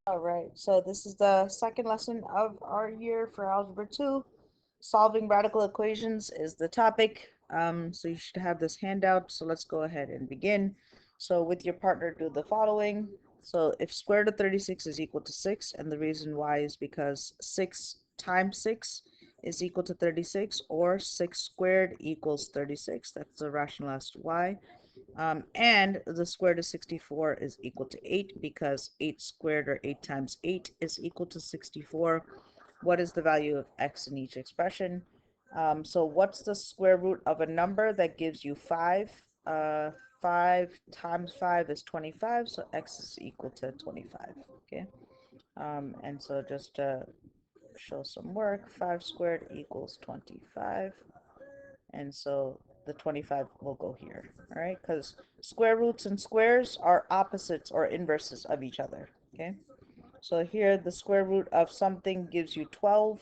All right, so this is the second lesson of our year for Algebra 2. Solving radical equations is the topic. So you should have this handout. So let's go ahead and begin. So with your partner, do the following. So if square root of 36 is equal to 6, and the reason why is because 6 times 6 is equal to 36, or 6 squared equals 36. That's the rational as to why. And the square root of 64 is equal to 8 because 8 squared or 8 times 8 is equal to 64. What is the value of x in each expression? So what's the square root of a number that gives you 5? 5 times 5 is 25, so x is equal to 25, okay? And so just to show some work, 5 squared equals 25. And so the 25 will go here, all right? Because square roots and squares are opposites or inverses of each other, okay? So here the square root of something gives you 12.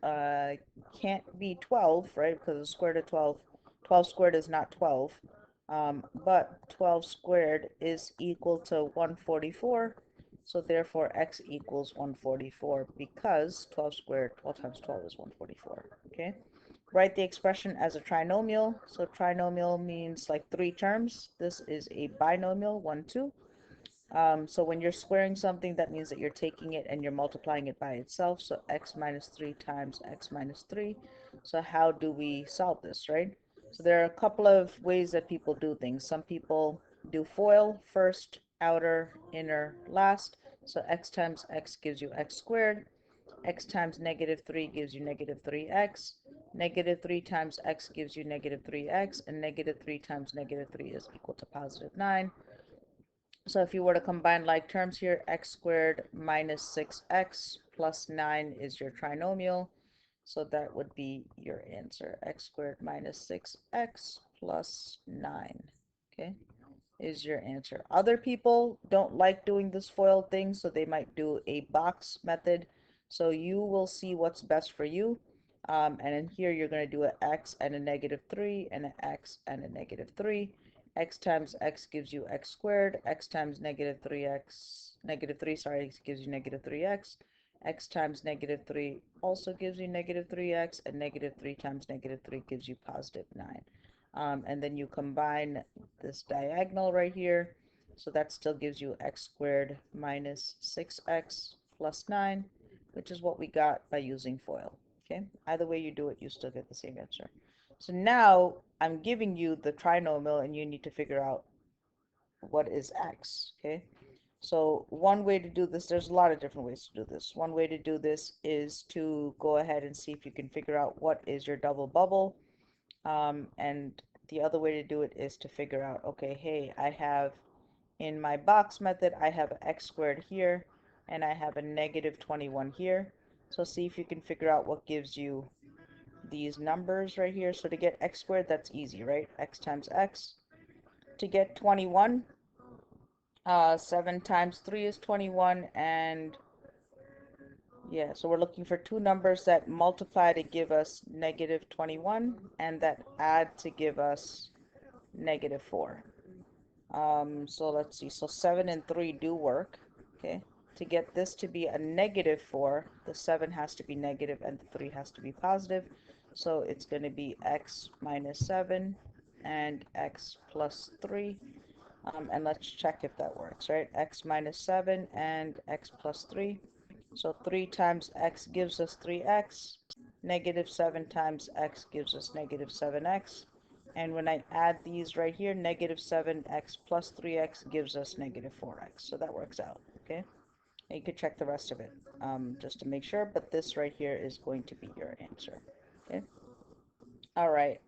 Uh, can't be 12, right? Because the square root of 12, 12 squared is not 12. But 12 squared is equal to 144. So therefore x equals 144 because 12 squared, 12 times 12 is 144, okay? Write the expression as a trinomial. So trinomial means like three terms. This is a binomial, 1, 2. So when you're squaring something, that means that you're taking it and you're multiplying it by itself. So x minus 3 times x minus 3. So how do we solve this, right? So there are a couple of ways that people do things. Some people do FOIL, first, outer, inner, last. So x times x gives you x squared. X times negative 3 gives you negative 3x. Negative 3 times x gives you negative 3x. And negative 3 times negative 3 is equal to positive 9. So if you were to combine like terms here, x squared minus 6x plus 9 is your trinomial. So that would be your answer. X squared minus 6x plus 9, okay, is your answer. Other people don't like doing this FOIL thing, so they might do a box method. So you will see what's best for you. And in here, you're going to do an x and a negative 3 and an x and a negative 3. X times x gives you x squared. X times negative 3x, negative 3, sorry, gives you negative 3x. X times negative 3 also gives you negative 3x, and negative 3 times negative 3 gives you positive 9. And then you combine this diagonal right here. So that still gives you x squared minus 6x plus 9, which is what we got by using FOIL. Okay, either way you do it, you still get the same answer. So now I'm giving you the trinomial and you need to figure out what is x, okay? So one way to do this, there's a lot of different ways to do this. One way to do this is to go ahead and see if you can figure out what is your double bubble. And the other way to do it is to figure out, okay, hey, I have in my box method, I have x squared here, and I have a negative 21 here. So see if you can figure out what gives you these numbers right here. So to get x squared, that's easy, right? X times x. To get 21, 7 times 3 is 21, and yeah, so we're looking for two numbers that multiply to give us negative 21 and that add to give us negative 4. So let's see. So 7 and 3 do work. Okay. To get this to be a negative 4, the 7 has to be negative and the 3 has to be positive. So it's going to be x minus 7 and x plus 3. And let's check if that works, right? X minus 7 and x plus 3. So 3 times x gives us 3x. Negative 7 times x gives us negative 7x. And when I add these right here, negative 7x plus 3x gives us negative 4x. So that works out, okay? And you could check the rest of it just to make sure, but this right here is going to be your answer, okay? All right.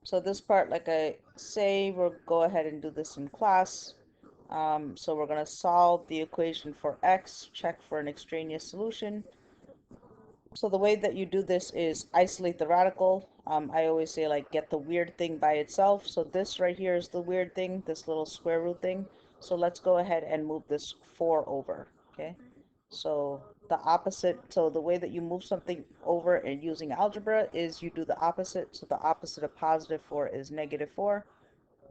So this part, like I say, we'll go ahead and do this in class. So we're going to solve the equation for x, check for an extraneous solution. So the way that you do this is isolate the radical. I always say like get the weird thing by itself. So this right here is the weird thing, this little square root thing. So let's go ahead and move this 4 over, okay? So the opposite, so the way that you move something over and using algebra is you do the opposite. So the opposite of positive 4 is negative 4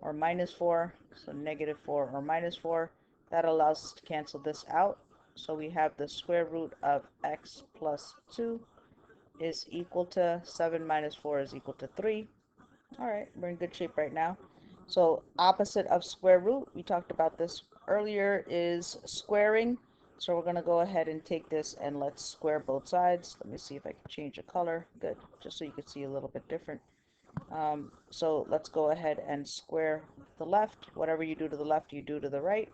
or minus 4. So negative 4 or minus 4. That allows us to cancel this out. So we have the square root of x plus 2 is equal to 7 minus 4 is equal to 3. All right, we're in good shape right now. So opposite of square root, we talked about this earlier, is squaring. So we're going to go ahead and take this and let's square both sides. Let me see if I can change the color. Good, just so you can see a little bit different. So let's go ahead and square the left. Whatever you do to the left, you do to the right.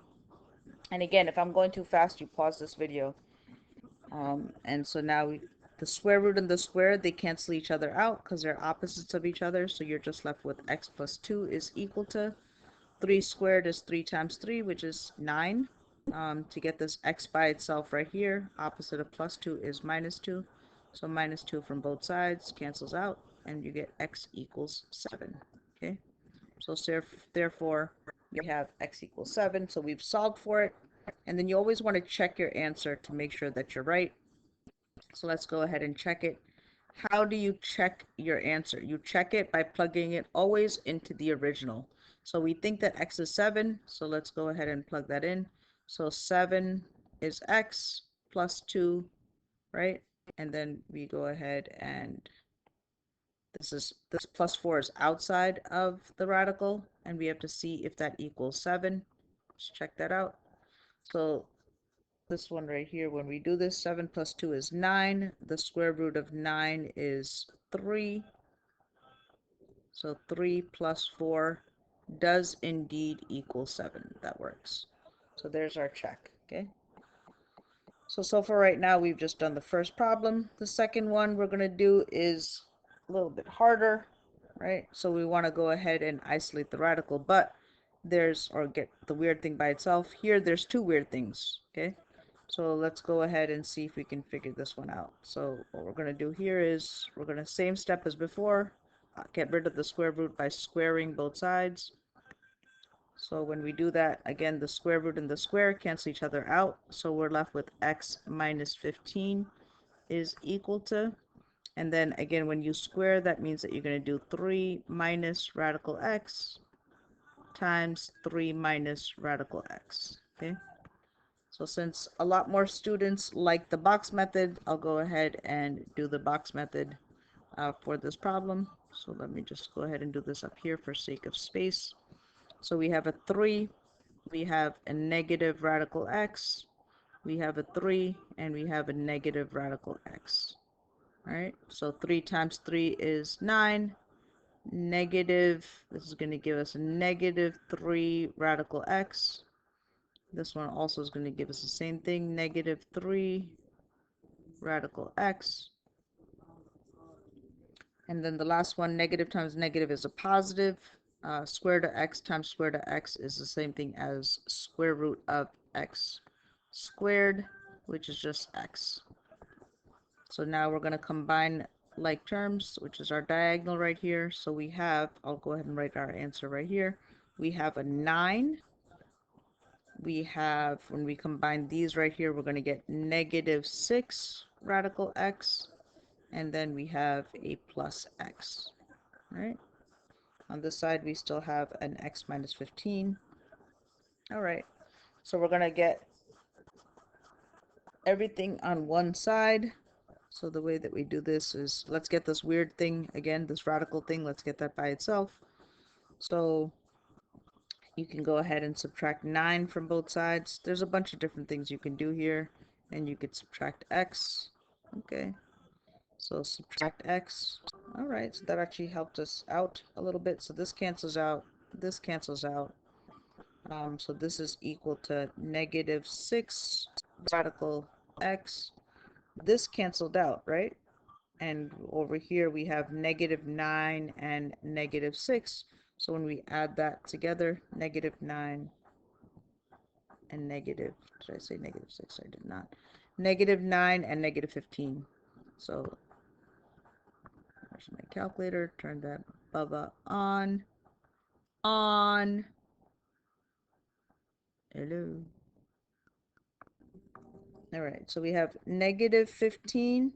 And again, if I'm going too fast, you pause this video. And so now the square root and the square, they cancel each other out because they're opposites of each other. So you're just left with x plus 2 is equal to 3 squared is 3 times 3, which is 9. To get this x by itself right here, opposite of plus 2 is minus 2. So minus 2 from both sides cancels out, and you get x equals 7. Okay, so therefore we have x equals 7. So we've solved for it. And then you always want to check your answer to make sure that you're right. So let's go ahead and check it. How do you check your answer? You check it by plugging it always into the original. So we think that x is 7, so let's go ahead and plug that in. So 7 is x plus 2, right? And then we go ahead and this plus 4 is outside of the radical, and we have to see if that equals 7. Let's check that out. So this one right here, when we do this, 7 plus 2 is 9. The square root of 9 is 3. So 3 plus 4 does indeed equal 7. That works. So there's our check, okay? So far right now, we've just done the first problem. The second one we're going to do is a little bit harder, right? So we want to go ahead and isolate the radical, but or get the weird thing by itself. Here, there's two weird things, okay? So let's go ahead and see if we can figure this one out. So what we're going to do here is we're going to same step as before, get rid of the square root by squaring both sides. So when we do that, again, the square root and the square cancel each other out. So we're left with x minus 15 is equal to, and then again, when you square, that means that you're going to do 3 minus radical x times 3 minus radical x, okay? So since a lot more students like the box method, I'll go ahead and do the box method for this problem. So let me just go ahead and do this up here for sake of space. So we have a 3, we have a negative radical x, we have a 3, and we have a negative radical x. All right, so 3 times 3 is 9. Negative, this is going to give us a negative 3 radical x. This one also is going to give us the same thing, negative 3 radical x. And then the last one, negative times negative is a positive. Square root of x times square root of x is the same thing as square root of x squared, which is just x. So now we're going to combine like terms, which is our diagonal right here. So we have, I'll go ahead and write our answer right here. We have a 9. We have, when we combine these right here, we're going to get negative 6 radical x, and then we have a plus x, right? On this side, we still have an x minus 15. All right, so we're going to get everything on one side. So the way that we do this is, let's get this weird thing again, this radical thing, let's get that by itself. So you can go ahead and subtract 9 from both sides. There's a bunch of different things you can do here, and you could subtract x. Okay, so subtract x. All right, so that actually helped us out a little bit. So this cancels out, this cancels out. So this is equal to negative 6 radical x. This canceled out, right? And over here we have negative 9 and negative 6. So when we add that together, negative 9 and negative, did I say negative 6? I did not. Negative 9 and negative 15. So there's my calculator. Turn that Bubba on. On. Hello. All right, so we have negative 15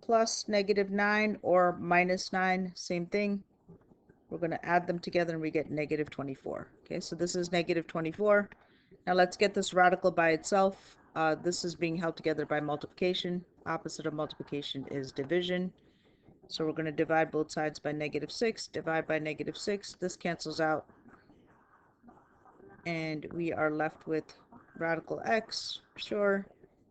plus negative 9 or minus 9, same thing. We're going to add them together and we get negative 24. Okay, so this is negative 24. Now let's get this radical by itself. This is being held together by multiplication. Opposite of multiplication is division. So we're going to divide both sides by -6, divide by -6. This cancels out, and we are left with radical x, sure.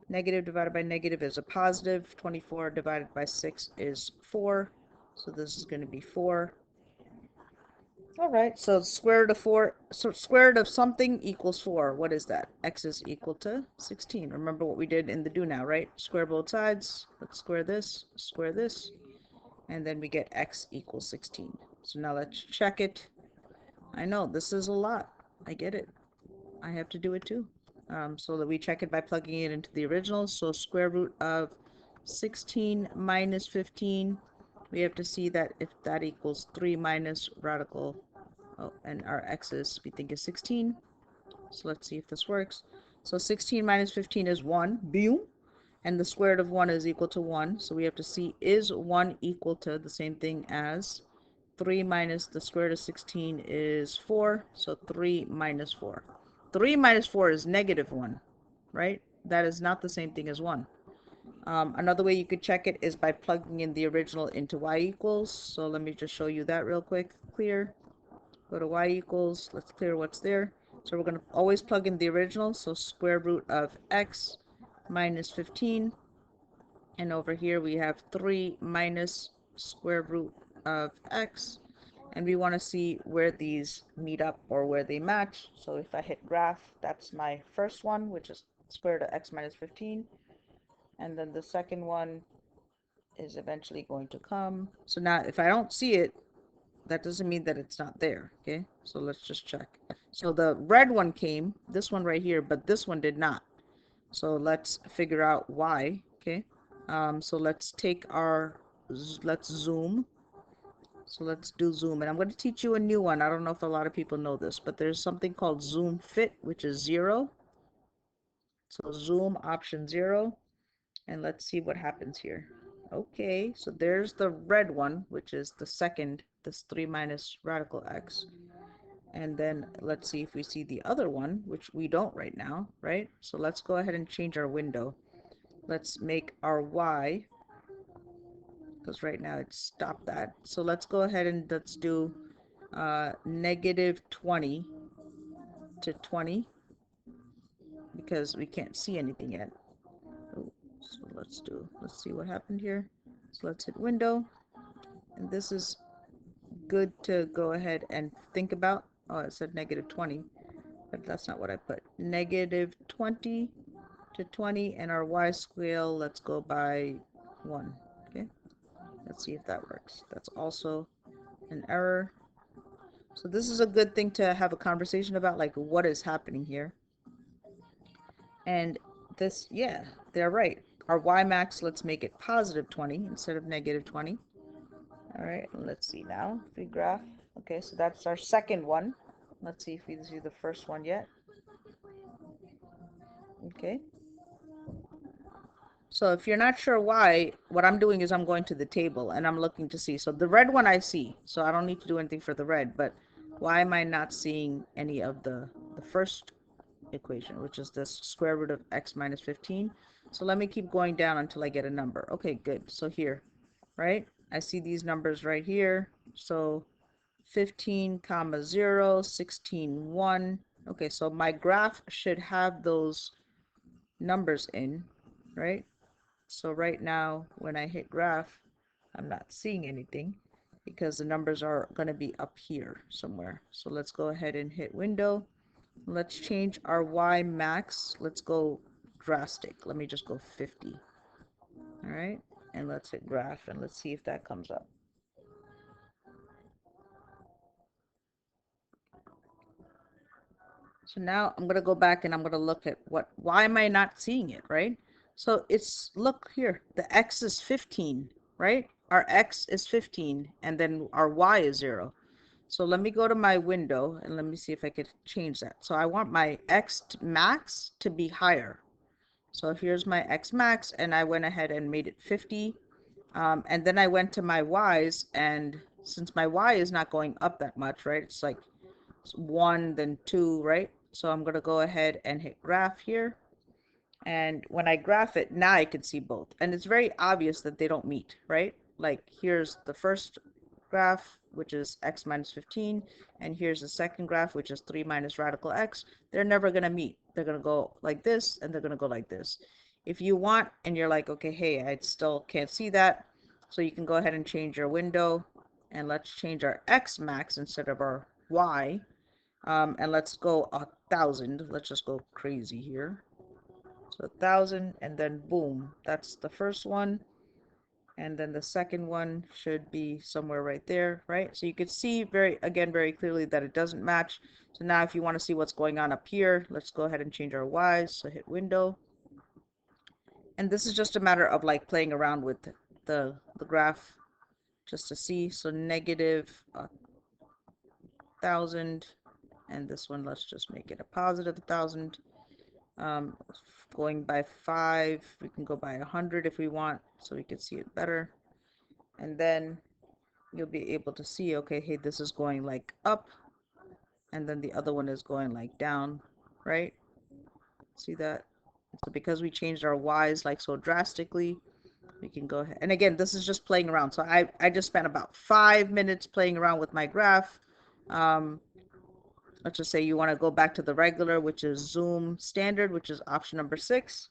Negative divided by negative is a positive. 24 divided by 6 is 4. So this is going to be 4. All right, so square root of 4, so square root of something equals 4. What is that? X is equal to 16. Remember what we did in the do now, right? Square both sides. Let's square this, and then we get x equals 16. So now let's check it. I know this is a lot. I get it. I have to do it too. So that we check it by plugging it into the original. So square root of 16 minus 15, we have to see that if that equals 3 minus radical, oh, and our x's we think is 16. So let's see if this works. So 16 minus 15 is 1, boom, and the square root of 1 is equal to 1. So we have to see, is 1 equal to the same thing as 3 minus the square root of 16 is 4, so 3 minus 4. 3 minus 4 is -1, right? That is not the same thing as 1. Another way you could check it is by plugging in the original into y equals. So let me just show you that real quick. Clear. Go to y equals. Let's clear what's there. So we're going to always plug in the original. So square root of x minus 15. And over here we have 3 minus square root of x. And we want to see where these meet up or where they match. So if I hit graph, that's my first one, which is square root of x minus 15. And then the second one is eventually going to come. So now if I don't see it, that doesn't mean that it's not there. Okay, so let's just check. So the red one came, this one right here, but this one did not. So let's figure out why. Okay, so let's take our, let's zoom. So let's do zoom, and I'm going to teach you a new one. I don't know if a lot of people know this, but there's something called zoom fit, which is 0. So zoom option 0, and let's see what happens here. Okay, so there's the red one, which is the second, this 3 minus radical x. And then let's see if we see the other one, which we don't right now, right? So let's go ahead and change our window. Let's make our y, because right now it's stopped that. So let's go ahead and let's do -20 to 20, because we can't see anything yet. Oh, so let's see what happened here. So let's hit window, and this is good to go ahead and think about. Oh, it said -20, but that's not what I put. -20 to 20, and our y scale, let's go by 1. Okay, let's see if that works. That's also an error. So this is a good thing to have a conversation about, like what is happening here. And this, yeah, they're right. Our y max, let's make it +20 instead of -20. All right, let's see now if we graph. Okay, so that's our second one. Let's see if we see the first one yet. Okay. So if you're not sure why, what I'm doing is I'm going to the table and I'm looking to see. So the red one I see, so I don't need to do anything for the red, but why am I not seeing any of the first equation, which is this square root of x minus 15? So let me keep going down until I get a number. Okay, good. So here, right? I see these numbers right here. So 15, 0, 16, 1. Okay, so my graph should have those numbers in, right? So right now, when I hit graph, I'm not seeing anything because the numbers are going to be up here somewhere. So let's go ahead and hit window. Let's change our y max. Let's go drastic. Let me just go 50. All right, and let's hit graph and let's see if that comes up. So now I'm going to go back and I'm going to look at why am I not seeing it, right? So it's, look here, the x is 15, right? Our x is 15, and then our y is 0. So let me go to my window and let me see if I could change that. So I want my x max to be higher. So here's my x max, and I went ahead and made it 50. And then I went to my y's, and since my y is not going up that much, right? It's like 1, then 2, right? So I'm going to go ahead and hit graph here. And when I graph it, now I can see both. And it's very obvious that they don't meet, right? Like here's the first graph, which is x minus 15. And here's the second graph, which is 3 minus radical x. They're never going to meet. They're going to go like this, and they're going to go like this. If you want, and you're like, okay, hey, I still can't see that. So you can go ahead and change your window. And let's change our x max instead of our y. And let's go 1,000. Let's just go crazy here. So 1,000, and then boom, that's the first one. And then the second one should be somewhere right there, right? So you could see very clearly that it doesn't match. So now if you want to see what's going on up here, let's go ahead and change our Y's. So hit window. And this is just a matter of like playing around with the graph just to see. So negative 1,000, and this one, let's just make it a positive 1,000. Going by 5, we can go by 100 if we want, so we can see it better. And then you'll be able to see, okay, hey, this is going like up, and then the other one is going like down, right? See that? So because we changed our Y's like so drastically, we can go ahead. And again, this is just playing around. So I just spent about 5 minutes playing around with my graph. Let's just say you want to go back to the regular, which is zoom standard, which is option number 6.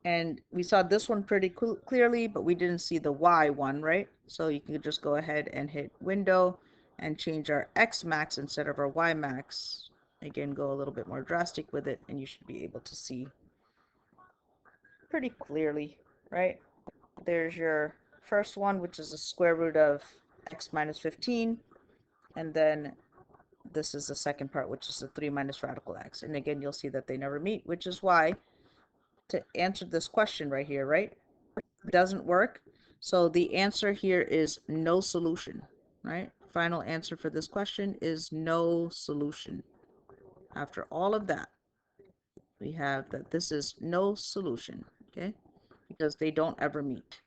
And we saw this one pretty clearly, but we didn't see the Y one, right? So you can just go ahead and hit window and change our X max instead of our Y max. Again, go a little bit more drastic with it, and you should be able to see pretty clearly, right? There's your first one, which is the square root of x minus 15. And then this is the second part, which is the 3 minus radical x. And again, you'll see that they never meet, which is why to answer this question right here, right? Doesn't work. So the answer here is no solution, right? Final answer for this question is no solution. After all of that, we have that this is no solution, okay? Because they don't ever meet.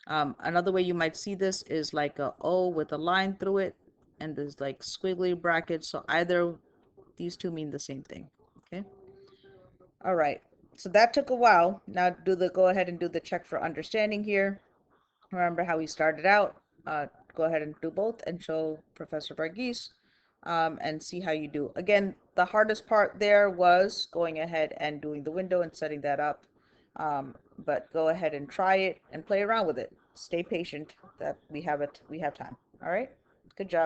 Another way you might see this is like a O with a line through it, and there's like squiggly brackets. So either these two mean the same thing, okay? All right, so that took a while. Now go ahead and do the check for understanding here. Remember how we started out. Go ahead and do both and show Professor Varghese and see how you do. Again, the hardest part there was going ahead and doing the window and setting that up. But go ahead and try it and play around with it. Stay patient. That we have time. All right. Good job.